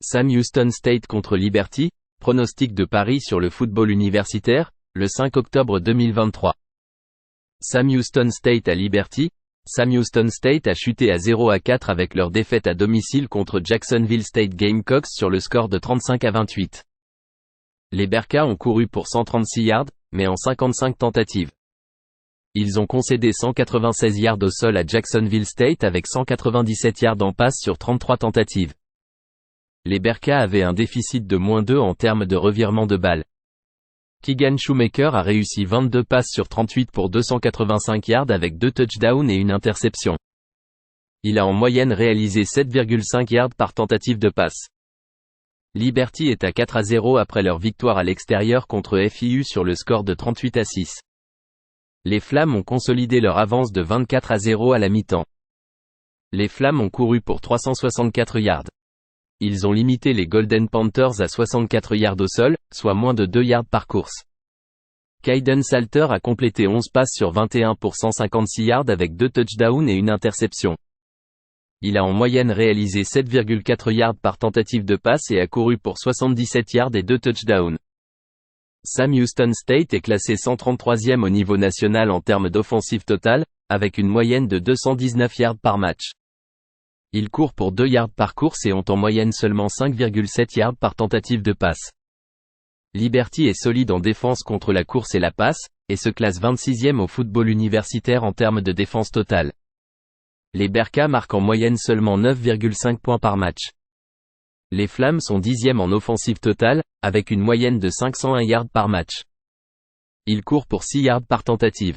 Sam Houston State contre Liberty, pronostic de Paris sur le football universitaire, le 5 octobre 2023. Sam Houston State à Liberty. Sam Houston State a chuté à 0-4 avec leur défaite à domicile contre Jacksonville State Gamecocks sur le score de 35-28. Les Bearcats ont couru pour 136 yards, mais en 55 tentatives. Ils ont concédé 196 yards au sol à Jacksonville State avec 197 yards en passe sur 33 tentatives. Les Bearcats avaient un déficit de -2 en termes de revirement de balle. Keegan Shoemaker a réussi 22 passes sur 38 pour 285 yards avec 2 touchdowns et une interception. Il a en moyenne réalisé 7,5 yards par tentative de passe. Liberty est à 4-0 après leur victoire à l'extérieur contre FIU sur le score de 38-6. Les Flammes ont consolidé leur avance de 24-0 à la mi-temps. Les Flammes ont couru pour 364 yards. Ils ont limité les Golden Panthers à 64 yards au sol, soit moins de 2 yards par course. Kaiden Salter a complété 11 passes sur 21 pour 156 yards avec 2 touchdowns et une interception. Il a en moyenne réalisé 7,4 yards par tentative de passe et a couru pour 77 yards et 2 touchdowns. Sam Houston State est classé 133e au niveau national en termes d'offensive totale, avec une moyenne de 219 yards par match. Ils courent pour 2 yards par course et ont en moyenne seulement 5,7 yards par tentative de passe. Liberty est solide en défense contre la course et la passe, et se classe 26e au football universitaire en termes de défense totale. Les Bearcats marquent en moyenne seulement 9,5 points par match. Les Flammes sont 10e en offensive totale, avec une moyenne de 501 yards par match. Ils courent pour 6 yards par tentative.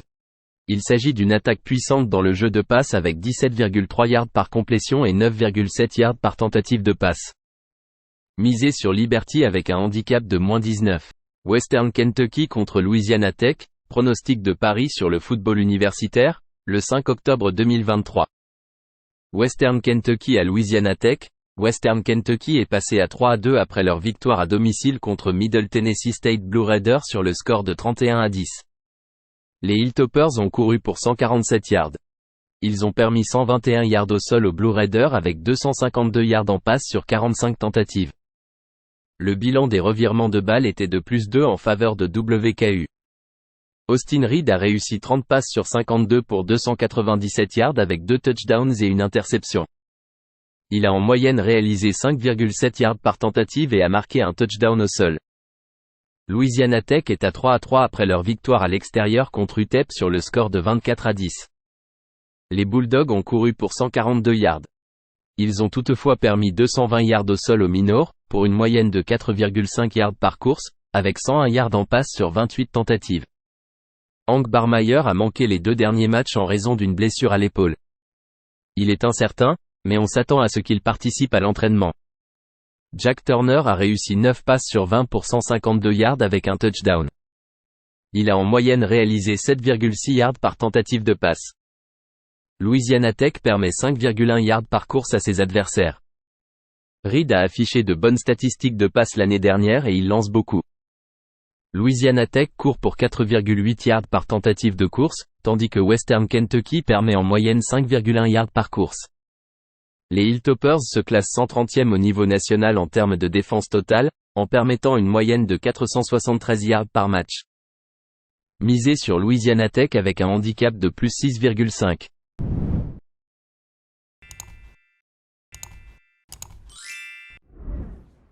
Il s'agit d'une attaque puissante dans le jeu de passe avec 17,3 yards par complétion et 9,7 yards par tentative de passe. Misez sur Liberty avec un handicap de -19. Western Kentucky contre Louisiana Tech, pronostic de Paris sur le football universitaire, le 5 octobre 2023. Western Kentucky à Louisiana Tech. Western Kentucky est passé à 3-2 après leur victoire à domicile contre Middle Tennessee State Blue Raiders sur le score de 31-10. Les Hilltoppers ont couru pour 147 yards. Ils ont permis 121 yards au sol aux Blue Raiders avec 252 yards en passe sur 45 tentatives. Le bilan des revirements de balles était de +2 en faveur de WKU. Austin Reed a réussi 30 passes sur 52 pour 297 yards avec 2 touchdowns et une interception. Il a en moyenne réalisé 5,7 yards par tentative et a marqué un touchdown au sol. Louisiana Tech est à 3-3 après leur victoire à l'extérieur contre UTEP sur le score de 24-10. Les Bulldogs ont couru pour 142 yards. Ils ont toutefois permis 220 yards au sol aux Minours, pour une moyenne de 4,5 yards par course, avec 101 yards en passe sur 28 tentatives. Hank Barmeyer a manqué les 2 derniers matchs en raison d'une blessure à l'épaule. Il est incertain, mais on s'attend à ce qu'il participe à l'entraînement. Jack Turner a réussi 9 passes sur 20 pour 152 yards avec un touchdown. Il a en moyenne réalisé 7,6 yards par tentative de passe. Louisiana Tech permet 5,1 yards par course à ses adversaires. Reed a affiché de bonnes statistiques de passe l'année dernière et il lance beaucoup. Louisiana Tech court pour 4,8 yards par tentative de course, tandis que Western Kentucky permet en moyenne 5,1 yards par course. Les Hilltoppers se classent 130e au niveau national en termes de défense totale, en permettant une moyenne de 473 yards par match. Misez sur Louisiana Tech avec un handicap de +6,5.